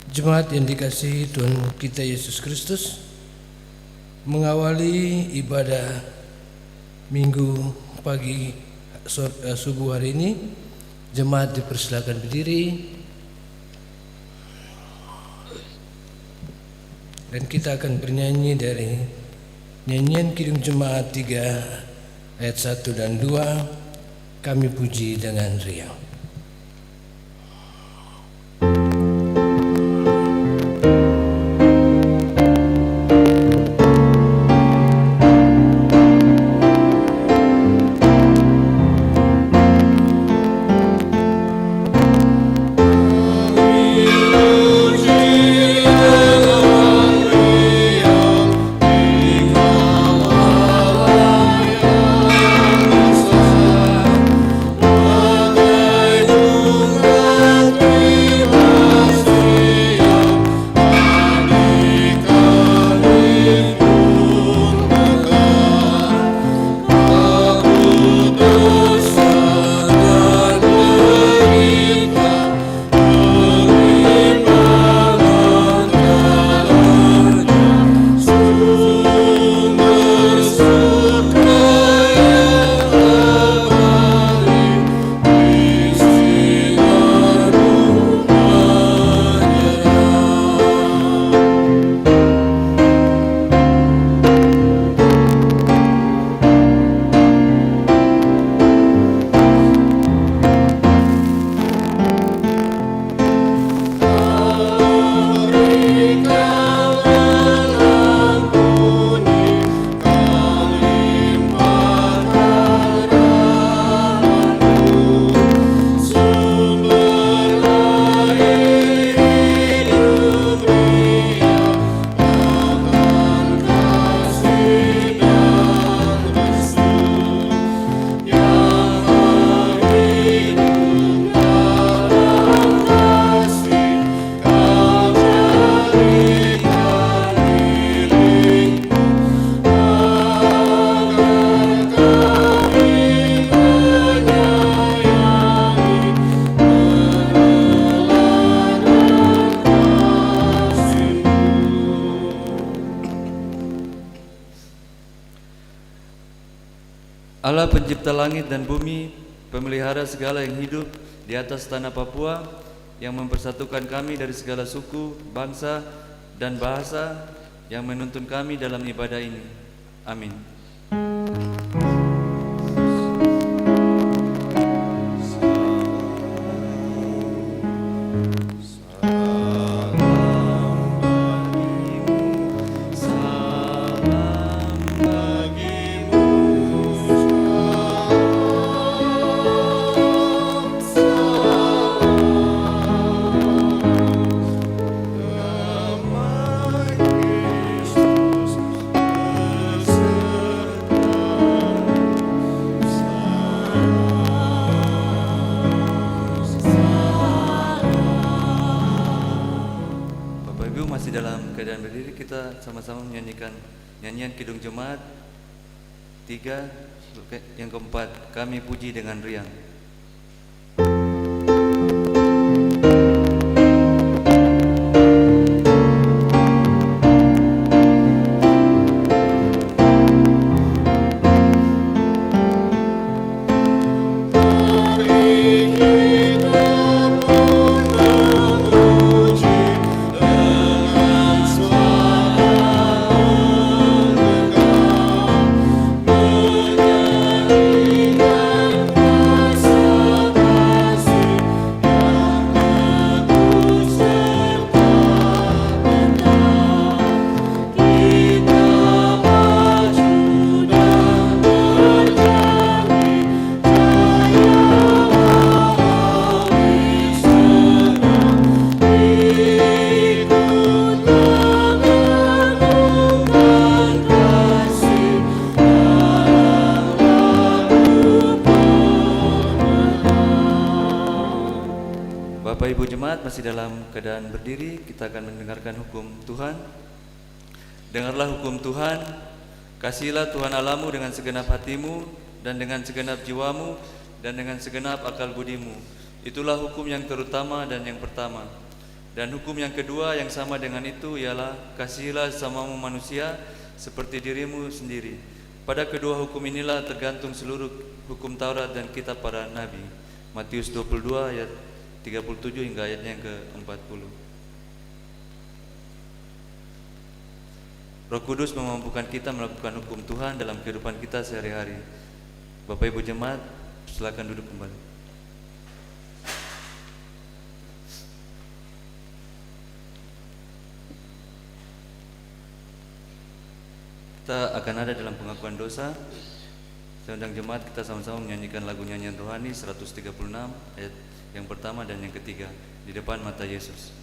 Jemaat yang dikasihi Tuhan kita Yesus Kristus, mengawali ibadah Minggu pagi subuh hari ini, jemaat dipersilakan berdiri dan kita akan bernyanyi dari nyanyian Kidung Jemaat 3 ayat 1 dan 2, Kami Puji dengan Riang. Allah pencipta langit dan bumi, pemelihara segala yang hidup di atas tanah Papua, yang mempersatukan kami dari segala suku, bangsa, dan bahasa, yang menuntun kami dalam ibadah ini. Amin. Sama-sama menyanyikan nyanyian Kidung Jemaat 3 yang keempat, Kami Puji dengan Riang. Bapak Ibu Jemaat masih dalam keadaan berdiri, kita akan mendengarkan hukum Tuhan. Dengarlah hukum Tuhan, kasihilah Tuhan Allahmu dengan segenap hatimu dan dengan segenap jiwamu dan dengan segenap akal budimu. Itulah hukum yang terutama dan yang pertama. Dan hukum yang kedua yang sama dengan itu ialah kasihilah sesamamu manusia seperti dirimu sendiri. Pada kedua hukum inilah tergantung seluruh hukum Taurat dan kitab para nabi. Matius 22 ayat 37 hingga ayatnya yang ke-40. Roh Kudus memampukan kita melakukan hukum Tuhan dalam kehidupan kita sehari-hari. Bapak Ibu Jemaat, silakan duduk kembali. Kita akan ada dalam pengakuan dosa. Saya undang jemaat kita sama-sama menyanyikan lagu nyanyian rohani 136 ayat yang pertama dan yang ketiga, di depan mata Yesus.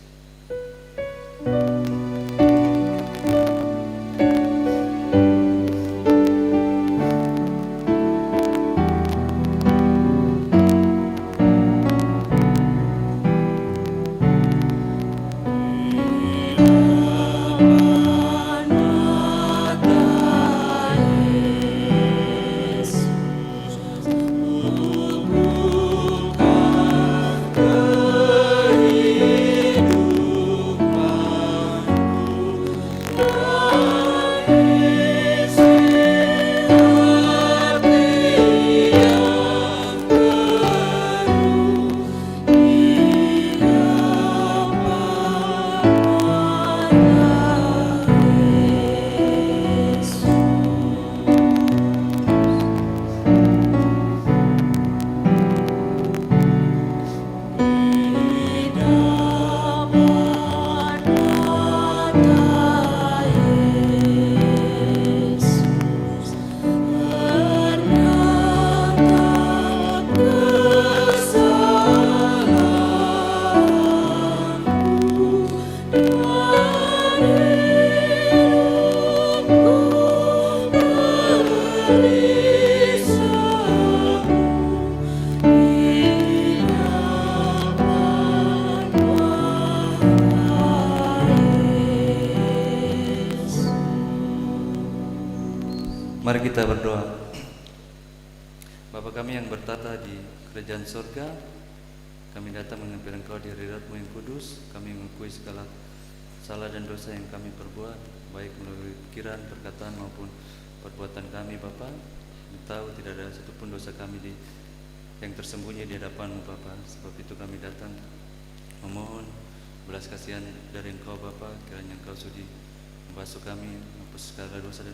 Mari kita berdoa. Bapa kami yang bertata di kerajaan surga, kami datang menghadap Engkau di hadirat-Mu yang kudus. Kami mengakui segala salah dan dosa yang kami perbuat, baik melalui pikiran, perkataan maupun perbuatan kami, Bapa. Kami tahu tidak ada satupun dosa kami yang tersembunyi di hadapan-Mu, Bapa. Sebab itu kami datang memohon belas kasihan dari Engkau, Bapa. Kiranya Engkau sudi membasuh kami, menghapus segala dosa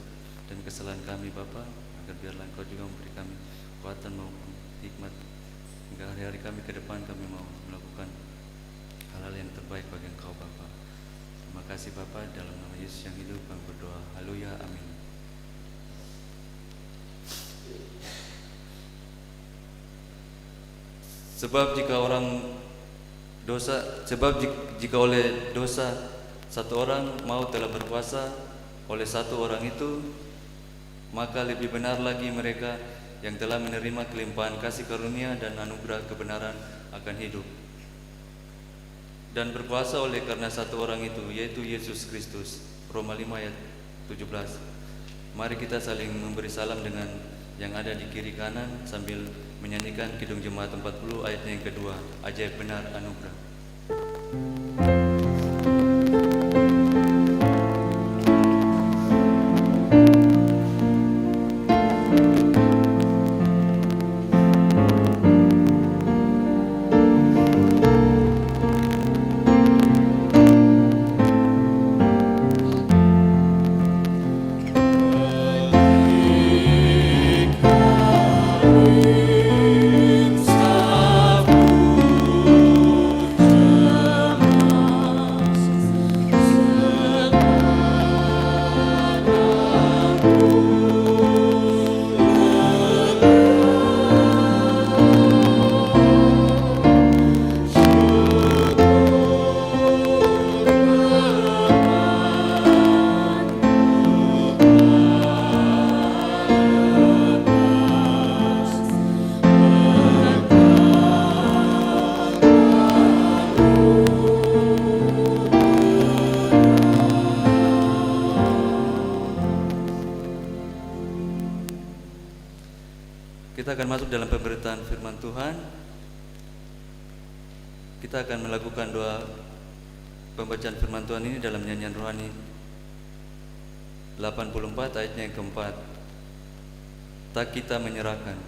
dan kesalahan kami, Bapa, agar biarlah Engkau juga memberi kami kekuatan maupun hikmat hingga hari-hari kami ke depan kami mau melakukan hal-hal yang terbaik bagi Engkau, Bapa. Terima kasih, Bapa, dalam nama Yesus yang hidup kami berdoa. Haleluya, amin. Sebab jika oleh dosa satu orang maut telah berkuasa oleh satu orang itu, maka lebih benar lagi mereka yang telah menerima kelimpahan kasih karunia dan anugerah kebenaran akan hidup dan berkuasa oleh karena satu orang itu, yaitu Yesus Kristus. Roma 5 ayat 17. Mari kita saling memberi salam dengan yang ada di kiri kanan sambil menyanyikan Kidung Jemaat 40 ayatnya yang kedua, ajaib benar anugerah. Kita akan masuk dalam pemberitaan firman Tuhan. Kita akan melakukan doa pembacaan firman Tuhan ini dalam nyanyian rohani 84 ayatnya yang keempat. Tak kita menyerahkan.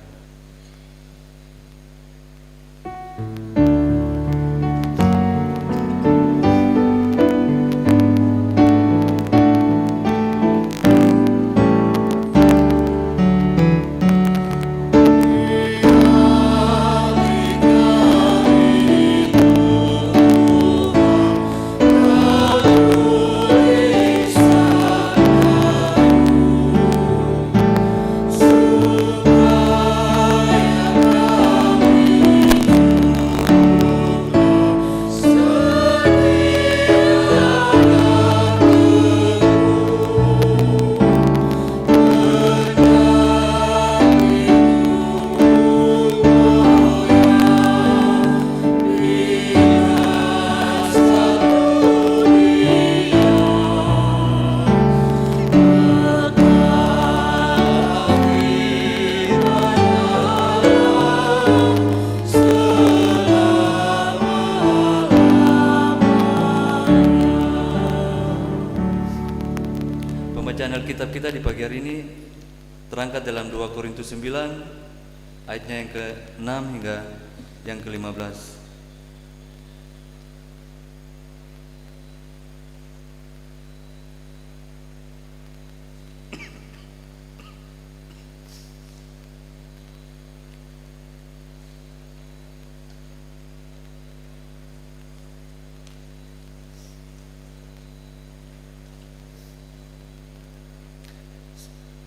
Pembacaan Alkitab kita di pagi hari ini terangkat dalam 2 Korintus 9 ayatnya yang ke-6 hingga yang ke-15.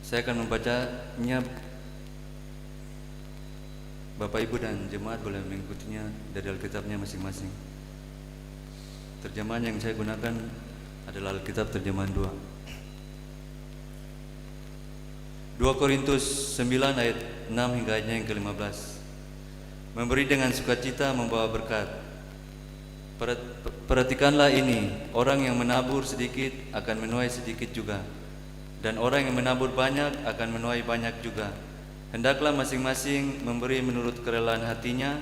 Saya akan membacanya. Bapak Ibu dan jemaat boleh mengikutinya dari Alkitabnya masing-masing. Terjemahan yang saya gunakan adalah Alkitab terjemahan 2. 2 Korintus 9 ayat 6 hingga ayatnya yang ke-15. Memberi dengan sukacita membawa berkat. Perhatikanlah ini, orang yang menabur sedikit akan menuai sedikit juga, dan orang yang menabur banyak akan menuai banyak juga. Hendaklah masing-masing memberi menurut kerelaan hatinya,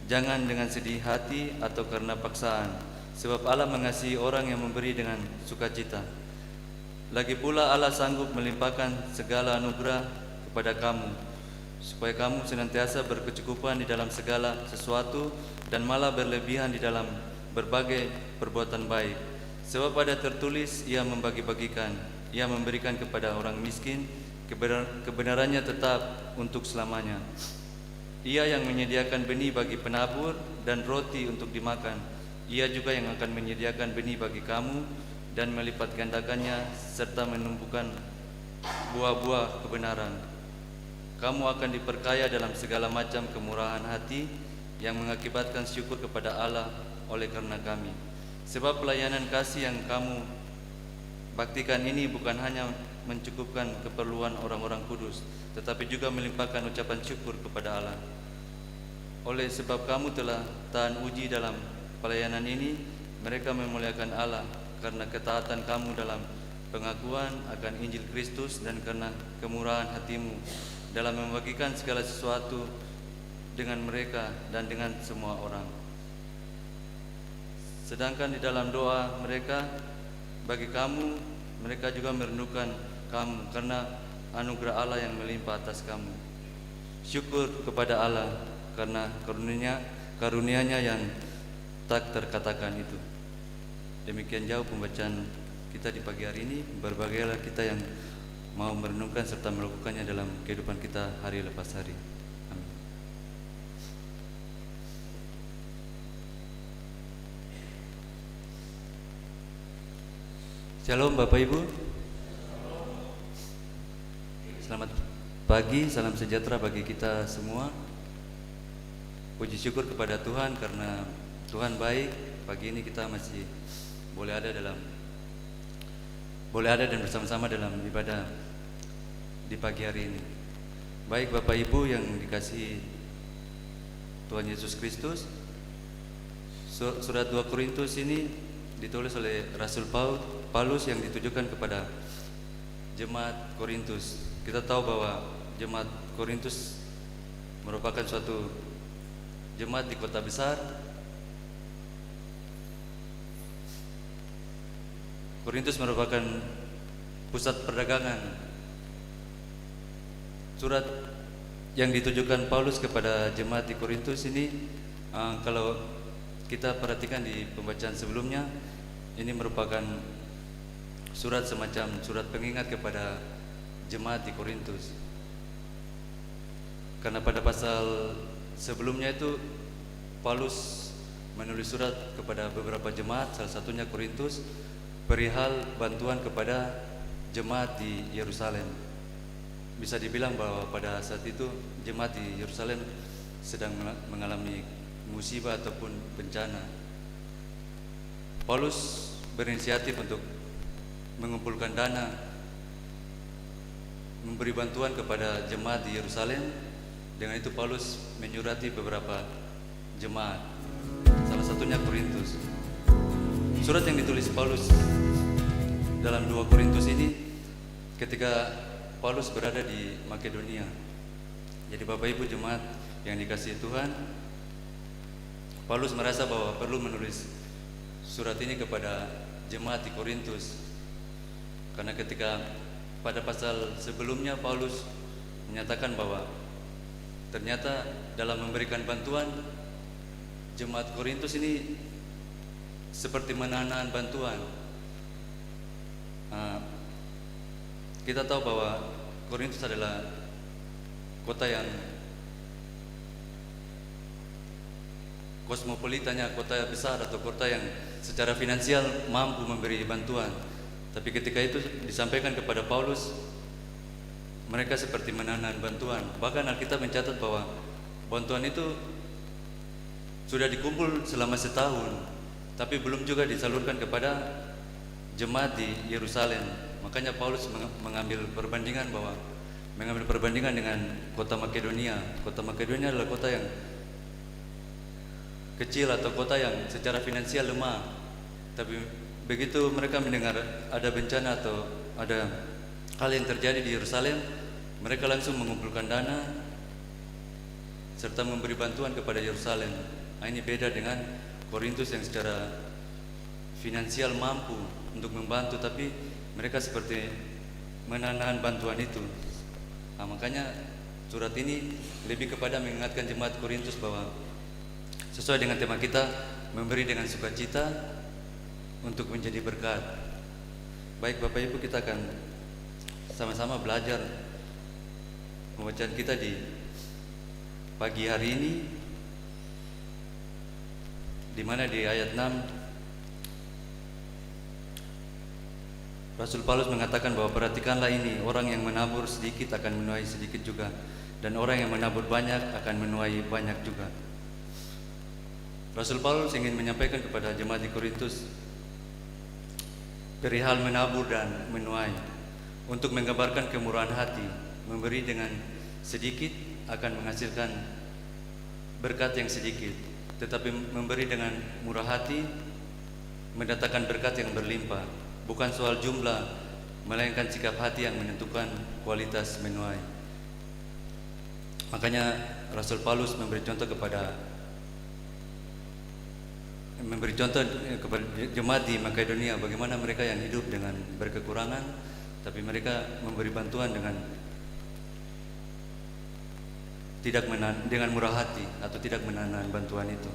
jangan dengan sedih hati atau karena paksaan, sebab Allah mengasihi orang yang memberi dengan sukacita. Lagi pula Allah sanggup melimpahkan segala anugerah kepada kamu, supaya kamu senantiasa berkecukupan di dalam segala sesuatu dan malah berlebihan di dalam berbagai perbuatan baik. Sebab pada tertulis, Ia membagi-bagikan, Ia memberikan kepada orang miskin, kebenarannya tetap untuk selamanya. Ia yang menyediakan benih bagi penabur dan roti untuk dimakan, Ia juga yang akan menyediakan benih bagi kamu dan melipat gandakannya serta menumbuhkan buah-buah kebenaran. Kamu akan diperkaya dalam segala macam kemurahan hati yang mengakibatkan syukur kepada Allah oleh karena kami. Sebab pelayanan kasih yang kamu baktikan ini bukan hanya mencukupkan keperluan orang-orang kudus, tetapi juga melimpahkan ucapan syukur kepada Allah. Oleh sebab kamu telah tahan uji dalam pelayanan ini, mereka memuliakan Allah karena ketaatan kamu dalam pengakuan akan Injil Kristus dan karena kemurahan hatimu dalam membagikan segala sesuatu dengan mereka dan dengan semua orang. Sedangkan di dalam doa mereka bagi kamu, mereka juga merindukan kamu karena anugerah Allah yang melimpah atas kamu. Syukur kepada Allah karena karunia-Nya yang tak terkatakan itu. Demikian jauh pembacaan kita di pagi hari ini. Berbahagialah kita yang mau merenungkan serta melakukannya dalam kehidupan kita hari lepas hari. Amin. Shalom Bapak Ibu. Selamat pagi, salam sejahtera bagi kita semua. Puji syukur kepada Tuhan karena Tuhan baik. Pagi ini kita masih boleh ada dan bersama-sama dalam ibadah di pagi hari ini. Baik Bapak Ibu yang dikasihi Tuhan Yesus Kristus, surat 2 Korintus ini ditulis oleh Rasul Paulus yang ditujukan kepada jemaat Korintus. Kita tahu bahwa jemaat Korintus merupakan suatu jemaat di kota besar Korintus merupakan pusat perdagangan. Surat yang ditujukan Paulus kepada jemaat di Korintus ini, kalau kita perhatikan di pembacaan sebelumnya, ini merupakan surat semacam surat pengingat kepada jemaat di Korintus. Karena pada pasal sebelumnya itu Paulus menulis surat kepada beberapa jemaat, salah satunya Korintus, perihal bantuan kepada jemaat di Yerusalem. Bisa dibilang bahwa pada saat itu jemaat di Yerusalem sedang mengalami musibah ataupun bencana. Paulus berinisiatif untuk mengumpulkan dana, memberi bantuan kepada jemaat di Yerusalem. Dengan itu Paulus menyurati beberapa jemaat, salah satunya Korintus. Surat yang ditulis Paulus dalam 2 Korintus ini ketika Paulus berada di Makedonia. Jadi Bapak Ibu jemaat yang dikasihi Tuhan, Paulus merasa bahwa perlu menulis surat ini kepada jemaat di Korintus. Karena ketika pada pasal sebelumnya Paulus menyatakan bahwa ternyata dalam memberikan bantuan, jemaat Korintus ini seperti menahan bantuan. Kita tahu bahwa Korintus adalah kota yang kosmopolitannya, kota besar atau kota yang secara finansial mampu memberi bantuan. Tapi ketika itu disampaikan kepada Paulus, mereka seperti menahan bantuan. Bahkan Alkitab mencatat bahwa bantuan itu sudah dikumpul selama setahun, tapi belum juga disalurkan kepada jemaat di Yerusalem. Makanya Paulus mengambil perbandingan dengan kota Makedonia. Kota Makedonia adalah kota yang kecil atau kota yang secara finansial lemah. Tapi begitu mereka mendengar ada bencana atau ada hal yang terjadi di Yerusalem, mereka langsung mengumpulkan dana serta memberi bantuan kepada Yerusalem. Ini beda dengan Korintus yang secara finansial mampu untuk membantu, tapi mereka seperti menahan bantuan itu. Makanya surat ini lebih kepada mengingatkan jemaat Korintus bahwa sesuai dengan tema kita, memberi dengan sukacita untuk menjadi berkat. Baik Bapak Ibu, kita akan sama-sama belajar pembacaan kita di pagi hari ini, di mana di ayat 6 Rasul Paulus mengatakan bahwa perhatikanlah ini, orang yang menabur sedikit akan menuai sedikit juga, dan orang yang menabur banyak akan menuai banyak juga. Rasul Paulus ingin menyampaikan kepada jemaat di Korintus perihal menabur dan menuai, untuk menggambarkan kemurahan hati. Memberi dengan sedikit akan menghasilkan berkat yang sedikit, tetapi memberi dengan murah hati mendatangkan berkat yang berlimpah. Bukan soal jumlah, melainkan sikap hati yang menentukan kualitas menuai. Makanya Rasul Paulus memberi contoh kepada jemaat di Makedonia, bagaimana mereka yang hidup dengan berkekurangan, tapi mereka memberi bantuan dengan murah hati atau tidak menahan bantuan itu.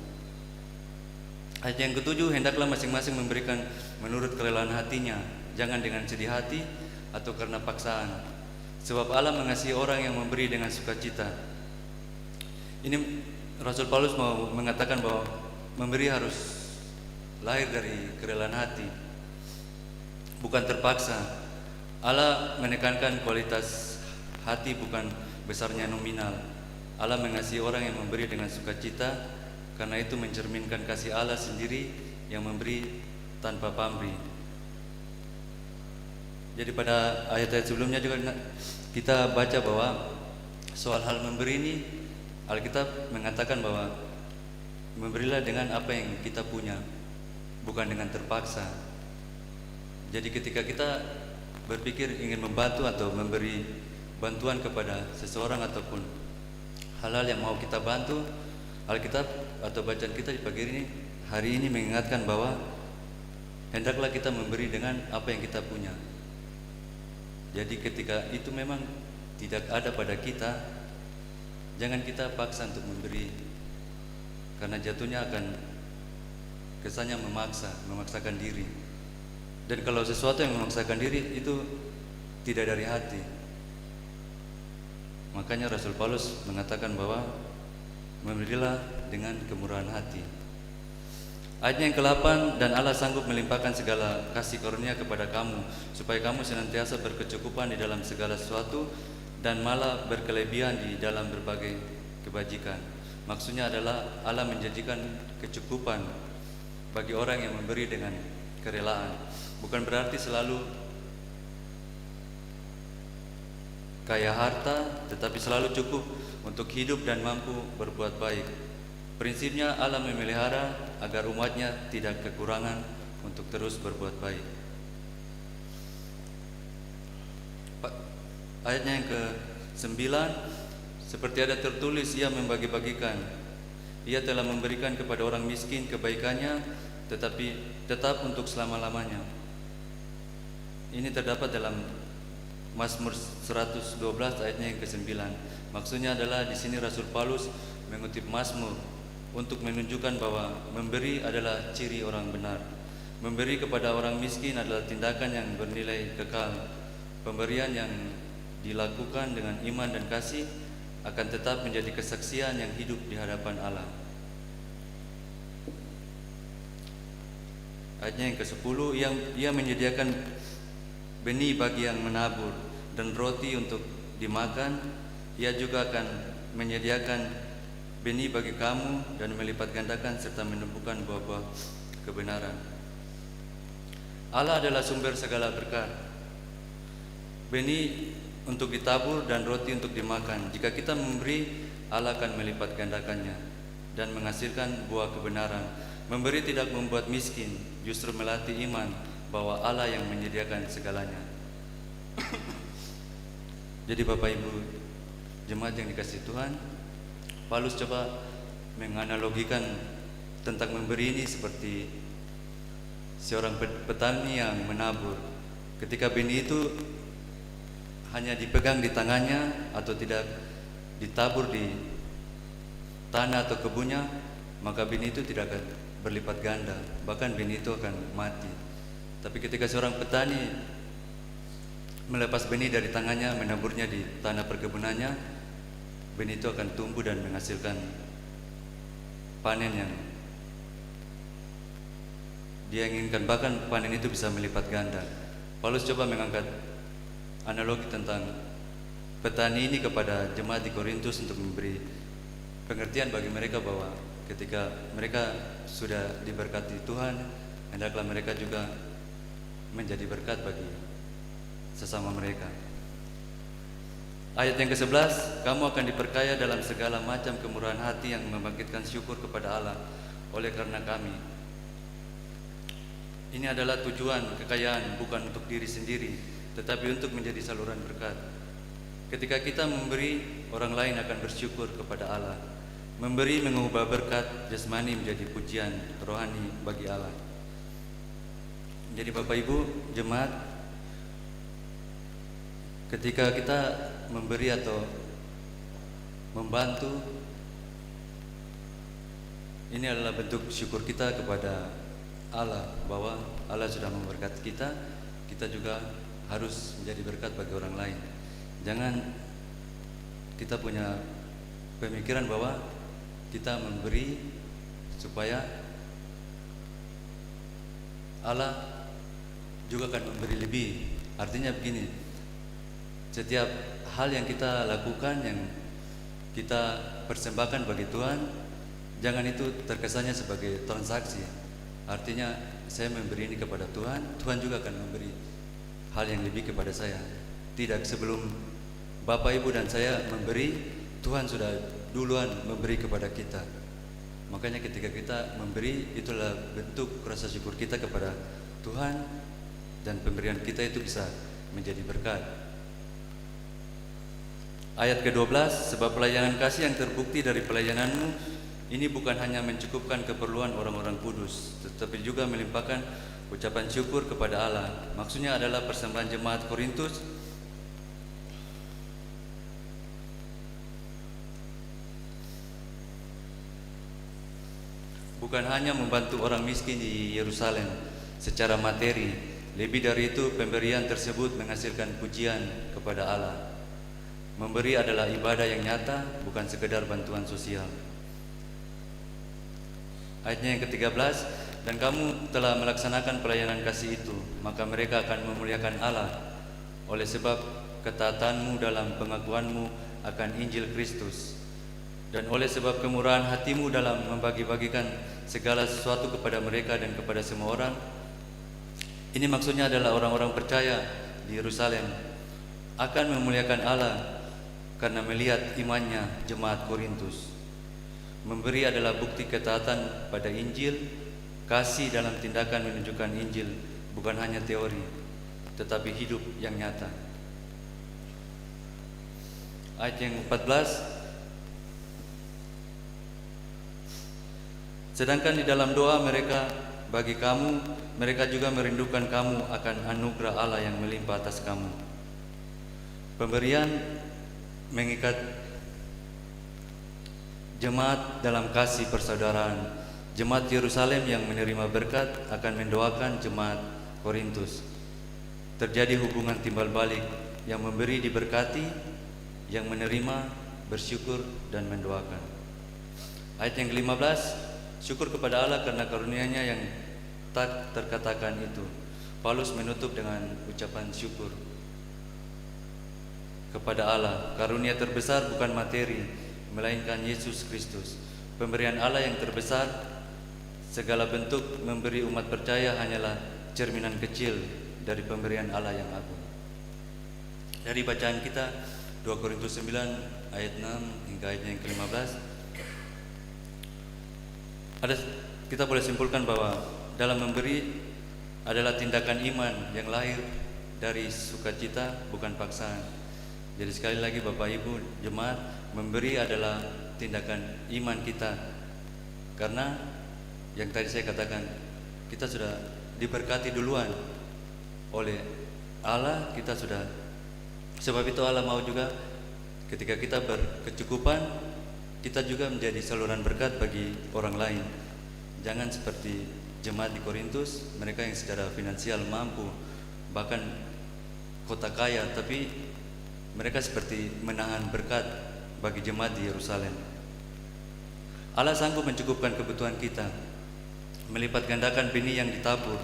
Ayat yang ketujuh, hendaklah masing-masing memberikan menurut kerelaan hatinya, jangan dengan sedih hati atau karena paksaan, sebab Allah mengasihi orang yang memberi dengan sukacita. Ini Rasul Paulus mau mengatakan bahwa memberi harus lahir dari kerelaan hati, bukan terpaksa. Allah menekankan kualitas hati, bukan besarnya nominal. Allah mengasihi orang yang memberi dengan sukacita, karena itu mencerminkan kasih Allah sendiri yang memberi tanpa pamrih. Jadi pada ayat-ayat sebelumnya juga kita baca bahwa soal hal memberi ini, Alkitab mengatakan bahwa memberilah dengan apa yang kita punya, bukan dengan terpaksa. Jadi ketika kita berpikir ingin membantu atau memberi bantuan kepada seseorang ataupun hal-hal yang mau kita bantu, Alkitab atau bacaan kita di pagi hari ini mengingatkan bahwa hendaklah kita memberi dengan apa yang kita punya. Jadi ketika itu memang tidak ada pada kita, jangan kita paksa untuk memberi, karena jatuhnya akan kesannya memaksakan diri. Dan kalau sesuatu yang memaksakan diri itu tidak dari hati. Makanya Rasul Paulus mengatakan bahwa memberilah dengan kemurahan hati. Ayatnya yang ke-8, dan Allah sanggup melimpahkan segala kasih karunia kepada kamu, supaya kamu senantiasa berkecukupan di dalam segala sesuatu dan malah berkelebihan di dalam berbagai kebajikan. Maksudnya adalah Allah menjanjikan kecukupan bagi orang yang memberi dengan kerelaan. Bukan berarti selalu kaya harta, tetapi selalu cukup untuk hidup dan mampu berbuat baik. Prinsipnya Allah memelihara agar umatnya tidak kekurangan untuk terus berbuat baik. Ayatnya yang ke-9, seperti ada tertulis, ia membagi-bagikan, ia telah memberikan kepada orang miskin kebaikannya, tetapi tetap untuk selama-lamanya. Ini terdapat dalam Mazmur 112 ayatnya yang ke-9. Maksudnya adalah di sini Rasul Paulus mengutip Mazmur untuk menunjukkan bahwa memberi adalah ciri orang benar. Memberi kepada orang miskin adalah tindakan yang bernilai kekal. Pemberian yang dilakukan dengan iman dan kasih akan tetap menjadi kesaksian yang hidup di hadapan Allah. Ayatnya yang ke-10, ia menyediakan benih bagi yang menabur dan roti untuk dimakan. Ia juga akan menyediakan benih bagi kamu dan melipat gandakan serta menumbuhkan buah-buah kebenaran. Allah adalah sumber segala berkat. Benih untuk ditabur dan roti untuk dimakan. Jika kita memberi, Allah akan melipat gandakannya dan menghasilkan buah kebenaran. Memberi tidak membuat miskin, justru melatih iman bahwa Allah yang menyediakan segalanya. Jadi Bapak Ibu jemaat yang dikasihi Tuhan, Paulus coba menganalogikan tentang memberi ini seperti seorang petani yang menabur. Ketika benih itu hanya dipegang di tangannya atau tidak ditabur di tanah atau kebunnya, maka benih itu tidak akan berlipat ganda, bahkan benih itu akan mati. Tapi ketika seorang petani melepas benih dari tangannya, menaburnya di tanah perkebunannya, benih itu akan tumbuh dan menghasilkan panen yang dia inginkan, bahkan panen itu bisa melipat ganda. Paulus coba mengangkat analogi tentang petani ini kepada jemaat di Korintus untuk memberi pengertian bagi mereka bahwa ketika mereka sudah diberkati Tuhan, hendaklah mereka juga menjadi berkat bagi sesama mereka. Ayat yang ke-11, kamu akan diperkaya dalam segala macam kemurahan hati yang membangkitkan syukur kepada Allah oleh karena kami. Ini adalah tujuan kekayaan, bukan untuk diri sendiri, tetapi untuk menjadi saluran berkat. Ketika kita memberi, orang lain akan bersyukur kepada Allah. Memberi mengubah berkat jasmani menjadi pujian rohani bagi Allah. Jadi Bapak Ibu jemaat, ketika kita memberi atau membantu, ini adalah bentuk syukur kita kepada Allah bahwa Allah sudah memberkati kita. Kita juga harus menjadi berkat bagi orang lain. Jangan kita punya pemikiran bahwa kita memberi supaya Allah juga akan memberi lebih. Artinya begini, setiap hal yang kita lakukan, yang kita persembahkan bagi Tuhan, jangan itu terkesannya sebagai transaksi. Artinya saya memberi ini kepada Tuhan, Tuhan juga akan memberi hal yang lebih kepada saya. Tidak, sebelum Bapak Ibu dan saya memberi, Tuhan sudah duluan memberi kepada kita. Makanya ketika kita memberi, itulah bentuk rasa syukur kita kepada Tuhan, dan pemberian kita itu bisa menjadi berkat. Ayat ke-12, sebab pelayanan kasih yang terbukti dari pelayananmu ini bukan hanya mencukupkan keperluan orang-orang kudus, tetapi juga melimpahkan Ucapan syukur kepada Allah maksudnya adalah persembahan jemaat Korintus bukan hanya membantu orang miskin di Yerusalem secara materi, lebih dari itu pemberian tersebut menghasilkan pujian kepada Allah. Memberi adalah ibadah yang nyata, bukan sekedar bantuan sosial. Ayatnya yang ke-13, dan kamu telah melaksanakan pelayanan kasih itu, maka mereka akan memuliakan Allah oleh sebab ketaatanmu dalam pengakuanmu akan Injil Kristus, dan oleh sebab kemurahan hatimu dalam membagi-bagikan segala sesuatu kepada mereka dan kepada semua orang. Ini maksudnya adalah orang-orang percaya di Yerusalem akan memuliakan Allah karena melihat imannya jemaat Korintus. Memberi adalah bukti ketaatan pada Injil, kasih dalam tindakan menunjukkan Injil, bukan hanya teori, tetapi hidup yang nyata. Ayat yang 14, sedangkan di dalam doa mereka bagi kamu, mereka juga merindukan kamu akan anugerah Allah yang melimpah atas kamu. Pemberian mengikat jemaat dalam kasih persaudaraan. Jemaat Yerusalem yang menerima berkat akan mendoakan jemaat Korintus. Terjadi hubungan timbal balik, yang memberi diberkati, yang menerima bersyukur dan mendoakan. Ayat yang ke-15, syukur kepada Allah karena karunia-Nya yang tak terkatakan itu. Paulus menutup dengan ucapan syukur kepada Allah. Karunia terbesar bukan materi, melainkan Yesus Kristus. Pemberian Allah yang terbesar, segala bentuk memberi umat percaya hanyalah cerminan kecil dari pemberian Allah yang agung. Dari bacaan kita 2 Korintus 9 ayat 6 hingga ayat yang ke-15, kita boleh simpulkan bahwa dalam memberi adalah tindakan iman yang lahir dari sukacita, bukan paksaan. Jadi sekali lagi Bapak Ibu jemaat, memberi adalah tindakan iman kita, karena yang tadi saya katakan, kita sudah diberkati duluan oleh Allah, kita sudah. Sebab itu Allah mau juga ketika kita berkecukupan, kita juga menjadi saluran berkat bagi orang lain. Jangan seperti jemaat di Korintus, mereka yang secara finansial mampu, bahkan kota kaya, tapi mereka seperti menahan berkat bagi jemaat di Yerusalem. Allah sanggup mencukupkan kebutuhan kita, melipat gandakan benih yang ditabur,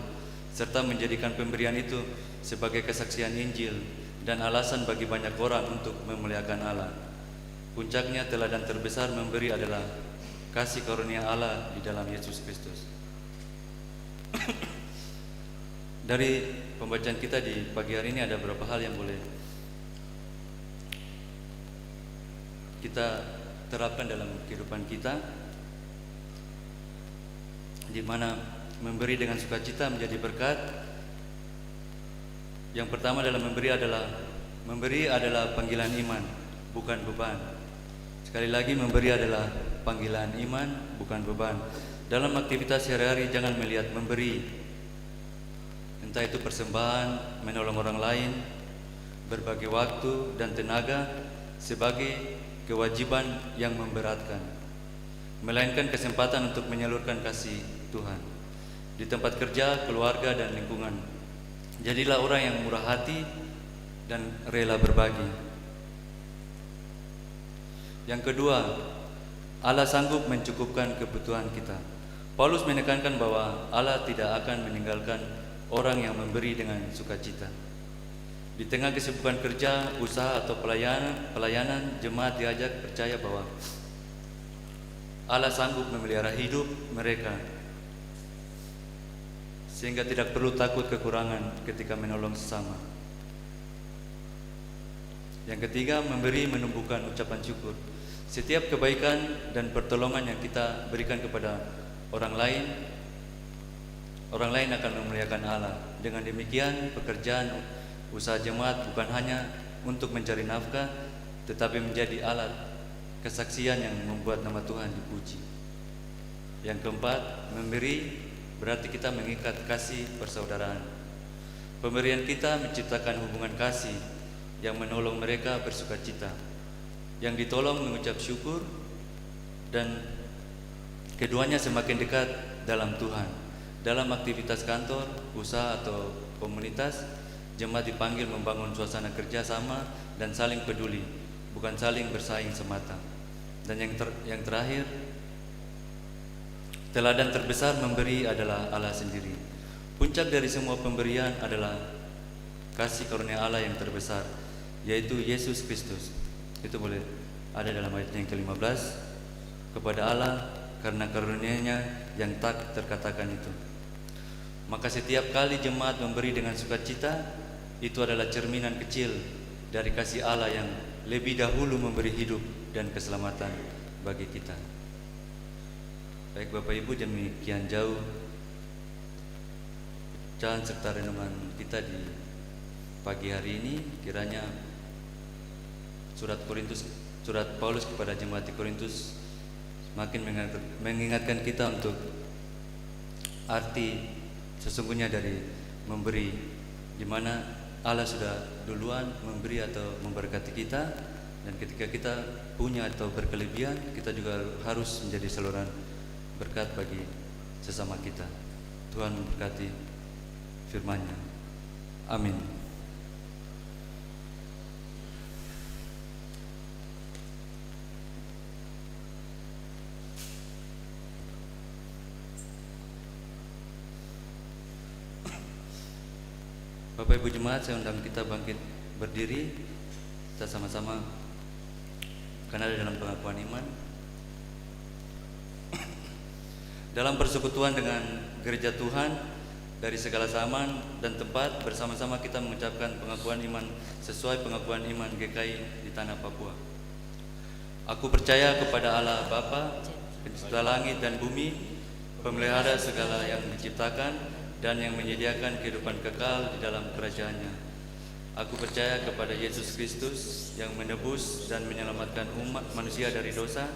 serta menjadikan pemberian itu sebagai kesaksian Injil dan alasan bagi banyak orang untuk memuliakan Allah. Puncaknya teladan terbesar memberi adalah kasih karunia Allah di dalam Yesus Kristus. Dari pembacaan kita di pagi hari ini ada beberapa hal yang boleh kita terapkan dalam kehidupan kita, di mana memberi dengan sukacita menjadi berkat. Yang pertama dalam memberi adalah panggilan iman, bukan beban. Sekali lagi, memberi adalah panggilan iman, bukan beban. Dalam aktivitas sehari-hari jangan melihat memberi, entah itu persembahan, menolong orang lain, berbagi waktu dan tenaga, sebagai kewajiban yang memberatkan, melainkan kesempatan untuk menyalurkan kasih Tuhan di tempat kerja, keluarga, dan lingkungan. Jadilah orang yang murah hati dan rela berbagi. Yang kedua, Allah sanggup mencukupkan kebutuhan kita. Paulus menekankan bahwa Allah tidak akan meninggalkan orang yang memberi dengan sukacita. Di tengah kesibukan kerja, usaha, atau pelayanan, jemaat diajak percaya bahwa Allah sanggup memelihara hidup mereka, sehingga tidak perlu takut kekurangan ketika menolong sesama. Yang ketiga, memberi menumbuhkan ucapan syukur. Setiap kebaikan dan pertolongan yang kita berikan kepada orang lain akan memuliakan Allah. Dengan demikian, pekerjaan usaha jemaat bukan hanya untuk mencari nafkah, tetapi menjadi alat kesaksian yang membuat nama Tuhan dipuji. Yang keempat, memberi berarti kita mengikat kasih persaudaraan. Pemberian kita menciptakan hubungan kasih yang menolong mereka bersukacita. Yang ditolong mengucap syukur, dan keduanya semakin dekat dalam Tuhan. Dalam aktivitas kantor, usaha atau komunitas, jemaat dipanggil membangun suasana kerja sama dan saling peduli, bukan saling bersaing semata. Dan yang terakhir, teladan terbesar memberi adalah Allah sendiri. Puncak dari semua pemberian adalah kasih karunia Allah yang terbesar, yaitu Yesus Kristus. Itu boleh ada dalam ayatnya yang ke-15, kepada Allah karena karunia-Nya yang tak terkatakan itu. Maka setiap kali jemaat memberi dengan sukacita, itu adalah cerminan kecil dari kasih Allah yang lebih dahulu memberi hidup dan keselamatan bagi kita. Baik Bapak Ibu, demikian jauh bacaan serta renungan kita di pagi hari ini. Kiranya surat Paulus kepada jemaat di Korintus semakin mengingatkan kita untuk arti sesungguhnya dari memberi, di mana Allah sudah duluan memberi atau memberkati kita, dan ketika kita punya atau berkelebihan, kita juga harus menjadi saluran berkat bagi sesama kita. Tuhan memberkati firman-Nya. Amin. Bapak Ibu jemaat, saya undang kita bangkit berdiri. Kita sama-sama karena ada dalam pengakuan iman. Dalam persekutuan dengan gereja Tuhan dari segala zaman dan tempat, bersama-sama kita mengucapkan pengakuan iman sesuai pengakuan iman GKI di tanah Papua. Aku percaya kepada Allah Bapa, Pencipta langit dan bumi, pemelihara segala yang diciptakan dan yang menyediakan kehidupan kekal di dalam kerajaan-Nya. Aku percaya kepada Yesus Kristus yang menebus dan menyelamatkan umat manusia dari dosa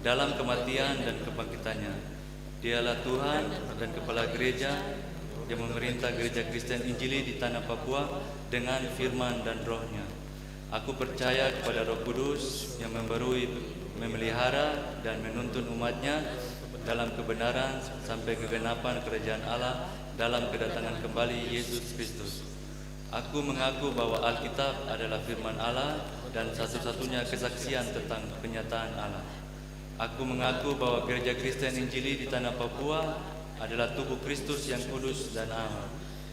dalam kematian dan kebangkitannya. Dialah Tuhan dan Kepala Gereja yang memerintah Gereja Kristen Injili di tanah Papua dengan firman dan roh-Nya. Aku percaya kepada Roh Kudus yang membarui, memelihara dan menuntun umat-Nya dalam kebenaran sampai kegenapan kerajaan Allah dalam kedatangan kembali Yesus Kristus. Aku mengaku bahwa Alkitab adalah firman Allah dan satu-satunya kesaksian tentang kenyataan Allah. Aku mengaku bahwa Gereja Kristen Injili di tanah Papua adalah tubuh Kristus yang kudus dan am,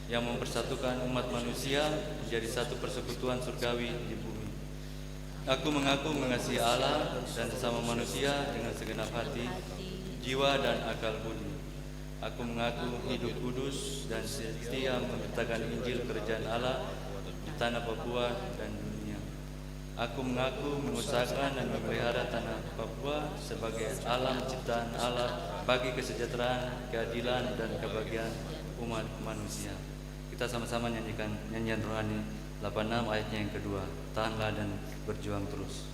yang mempersatukan umat manusia menjadi satu persekutuan surgawi di bumi. Aku mengaku mengasihi Allah dan sesama manusia dengan segenap hati, jiwa dan akal budi. Aku mengaku hidup kudus dan setia memberitakan Injil kerajaan Allah di tanah Papua dan dunia. Aku mengaku mengusahakan dan memelihara tanah Papua sebagai alam ciptaan Allah bagi kesejahteraan, keadilan, dan kebahagiaan umat manusia. Kita sama-sama nyanyikan nyanyian rohani 86 ayatnya yang kedua. Tahanlah dan berjuang terus.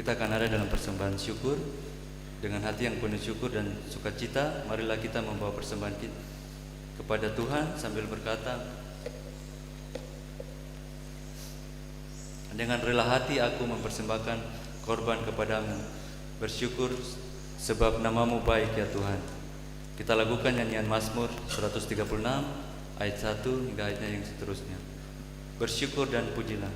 Kita akan ada dalam persembahan syukur. Dengan hati yang penuh syukur dan sukacita, marilah kita membawa persembahan kita kepada Tuhan sambil berkata, dengan rela hati aku mempersembahkan korban kepadamu, bersyukur sebab namamu baik ya Tuhan. Kita lakukan nyanyian Mazmur 136 ayat 1 hingga ayatnya yang seterusnya. Bersyukur dan pujilah.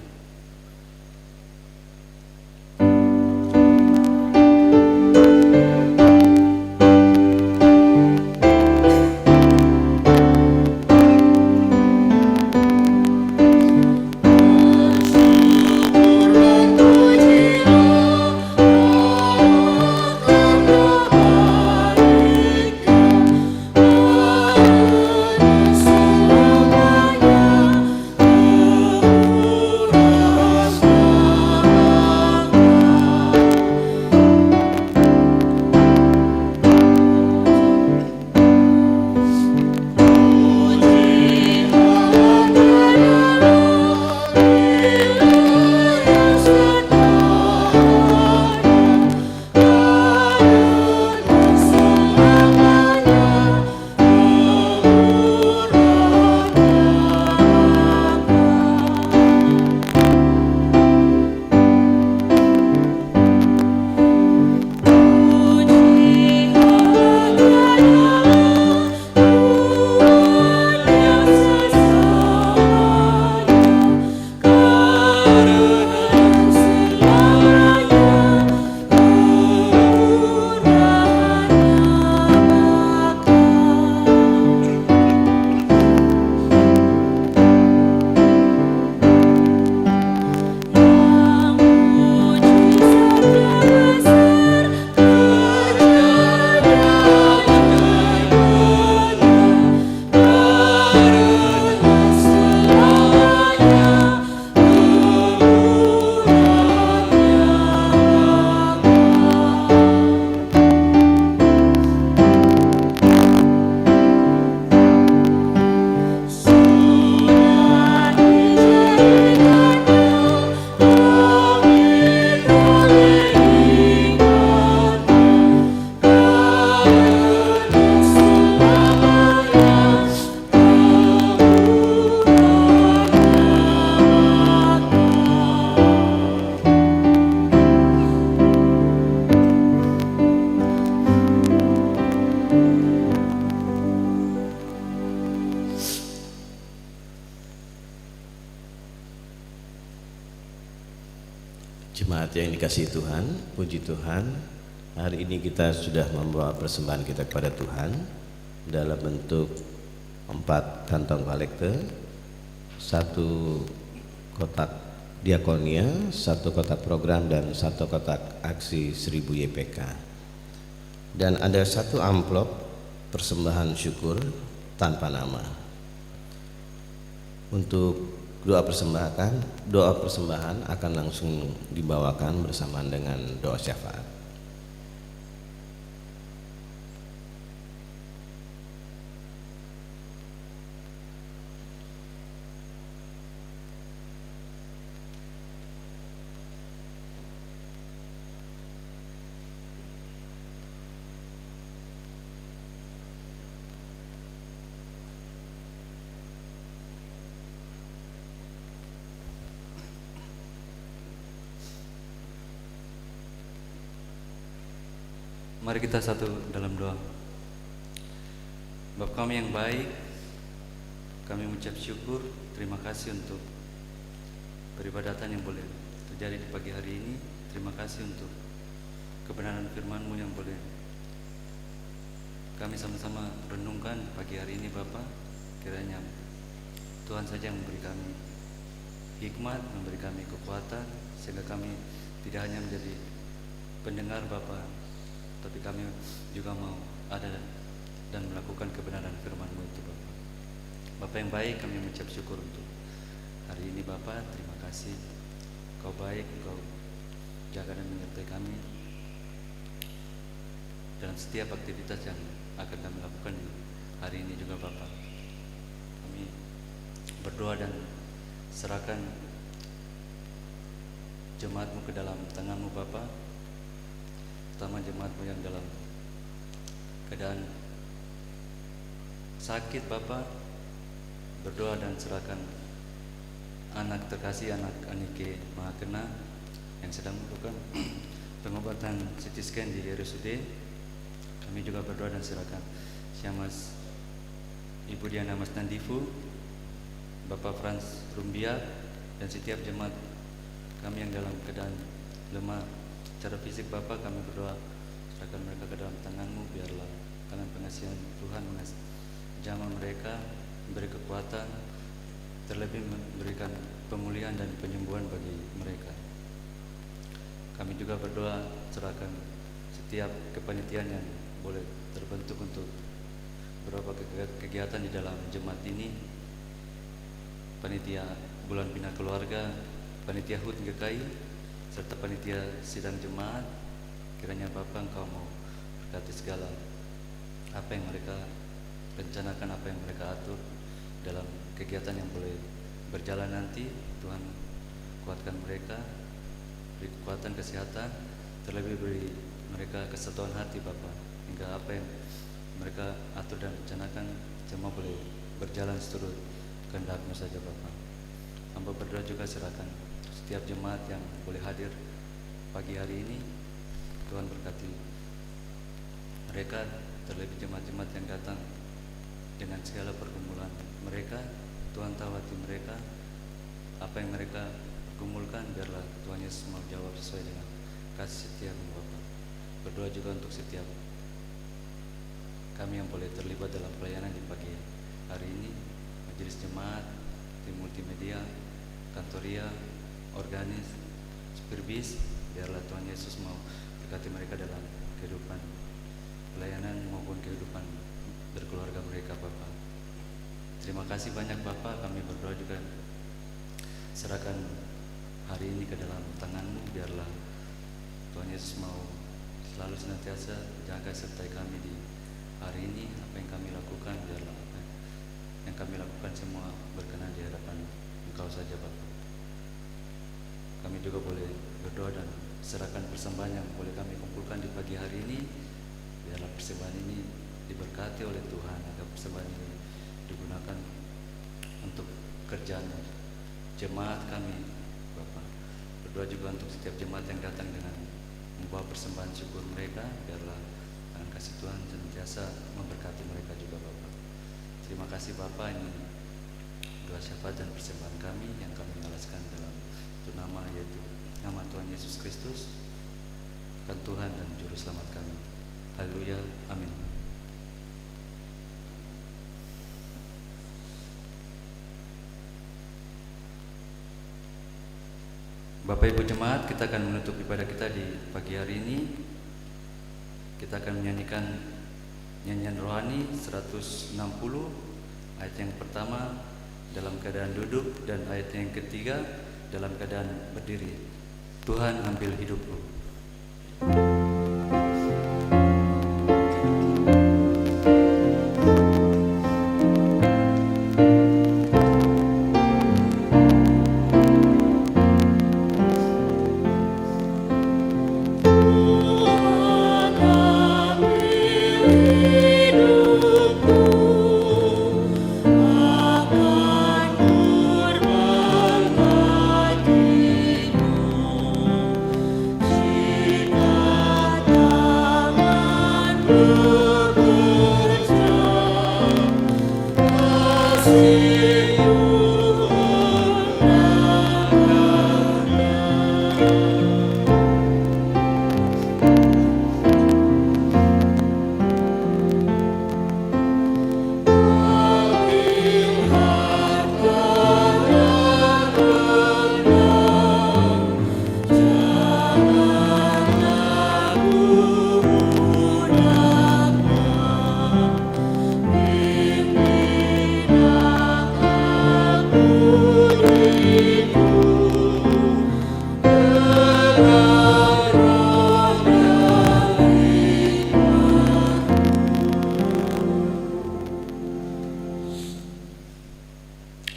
Jemaat yang dikasihi Tuhan, puji Tuhan, hari ini kita sudah membawa persembahan kita kepada Tuhan dalam bentuk 4 kantong kolekte, 1 kotak diakonia, 1 kotak program, dan 1 kotak aksi 1000 YPK. Dan ada 1 amplop persembahan syukur tanpa nama. Untuk doa persembahan akan langsung dibawakan bersamaan dengan doa syafaat. Mari kita satu dalam doa. Bapa kami yang baik, kami mengucap syukur, terima kasih untuk peribadatan yang boleh terjadi di pagi hari ini. Terima kasih untuk kebenaran firman-Mu yang boleh kami sama-sama renungkan pagi hari ini Bapa. Kiranya Tuhan saja yang memberi kami hikmat, memberi kami kekuatan, sehingga kami tidak hanya menjadi pendengar Bapa, tapi kami juga mau ada dan melakukan kebenaran firman-Mu itu Bapa. Bapa yang baik, kami mengucap syukur untuk hari ini Bapa. Terima kasih, Kau baik, Kau jaga dan menyertai kami dalam setiap aktivitas yang akan kami lakukan di hari ini juga Bapa. Kami berdoa dan serahkan jemaat-Mu ke dalam tangan-Mu Bapa, terutama jemaat-Mu yang dalam keadaan sakit Bapa. Berdoa dan serahkan anak terkasih, anak Anike Mahakena yang sedang melakukan pengobatan CT scan di RSUD. Kami juga berdoa dan serahkan Syamas Ibu Diana Mas Nandifu, Bapak Frans Rumbia, dan setiap jemaat kami yang dalam keadaan lemah secara fisik Bapa. Kami berdoa serahkan mereka ke dalam tangan-Mu. Biarlah tangan pengasihan Tuhan menjamah mereka, memberi kekuatan, terlebih memberikan pemulihan dan penyembuhan bagi mereka. Kami juga berdoa serahkan setiap kepanitiaan yang boleh terbentuk untuk beberapa kegiatan di dalam jemaat ini, panitia bulan bina keluarga, panitia HUT GKI, serta panitia sidang jemaat. Kiranya Bapa Engkau mau berkati segala apa yang mereka rencanakan, apa yang mereka atur dalam kegiatan yang boleh berjalan nanti. Tuhan kuatkan mereka, beri kekuatan, kesehatan, terlebih beri mereka kesatuan hati Bapa, hingga apa yang mereka atur dan rencanakan semua boleh berjalan seturut kehendak-Mu saja Bapa. Hamba berdoa juga serahkan setiap jemaat yang boleh hadir pagi hari ini. Tuhan berkati mereka, terlebih jemaat-jemaat yang datang dengan segala pergumulan mereka. Tuhan tahu hati mereka, apa yang mereka gumulkan. Biarlah Tuhan Yesus mau jawab sesuai dengan kasih setia-Mu Bapa. Berdoa juga untuk setiap kami yang boleh terlibat dalam pelayanan di pagi hari ini, majelis jemaat, tim multimedia, kantoria, organis, spirbis. Biarlah Tuhan Yesus mau berkati mereka dalam kehidupan pelayanan maupun kehidupan berkeluarga mereka Bapa. Terima kasih banyak Bapa. Kami berdoa juga serahkan hari ini ke dalam tangan-Mu. Biarlah Tuhan Yesus mau selalu senantiasa jaga sertai kami di hari ini. Apa yang kami lakukan, biarlah apa yang kami lakukan semua berkenan di hadapan Engkau saja Bapa. Kami juga boleh berdoa dan serahkan persembahan yang boleh kami kumpulkan di pagi hari ini. Biarlah persembahan ini diberkati oleh Tuhan, agar persembahan ini digunakan untuk kerjaan jemaat kami Bapa. Berdoa juga untuk setiap jemaat yang datang dengan membawa persembahan syukur mereka. Biarlah tangan kasih Tuhan senantiasa memberkati mereka juga Bapa. Terima kasih Bapa. Ini doa syafaat dan persembahan kami yang kami alaskan dalam satu nama, yaitu nama Tuhan Yesus Kristus, dan Tuhan dan Juru Selamat kami. Haleluya, amin. Bapak Ibu Jemaat, kita akan menutup ibadah kita di pagi hari ini. Kita akan menyanyikan nyanyian rohani 160, ayat yang pertama dalam keadaan duduk dan ayat yang ketiga dalam keadaan berdiri. Tuhan ambil hidupku.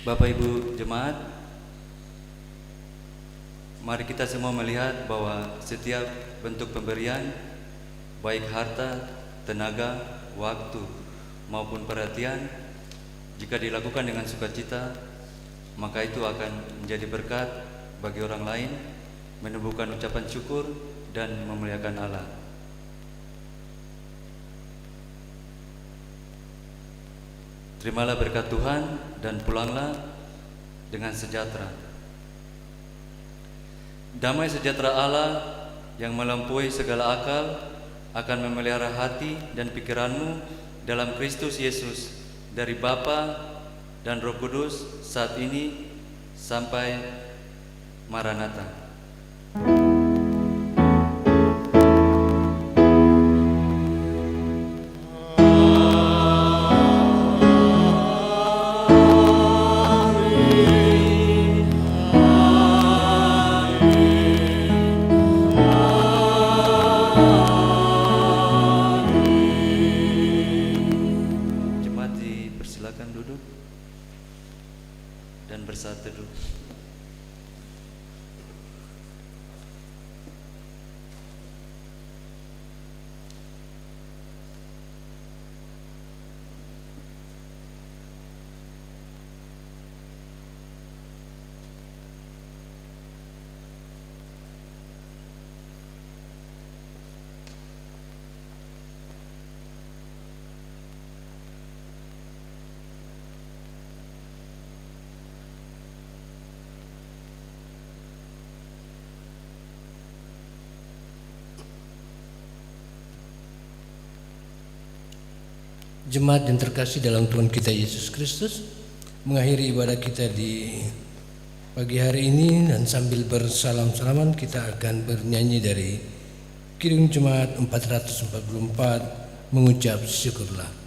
Bapak Ibu Jemaat, mari kita semua melihat bahwa setiap bentuk pemberian, baik harta, tenaga, waktu, maupun perhatian, jika dilakukan dengan sukacita, maka itu akan menjadi berkat bagi orang lain, menumbuhkan ucapan syukur, dan memuliakan Allah. Terimalah berkat Tuhan dan pulanglah dengan sejahtera. Damai sejahtera Allah yang melampaui segala akal akan memelihara hati dan pikiranmu dalam Kristus Yesus dari Bapa dan Roh Kudus saat ini sampai Maranatha. Dan bersaat teduh. Jemaat yang terkasih dalam Tuhan kita Yesus Kristus, mengakhiri ibadah kita di pagi hari ini, dan sambil bersalam-salaman kita akan bernyanyi dari Kidung Jemaat 444, mengucap syukurlah.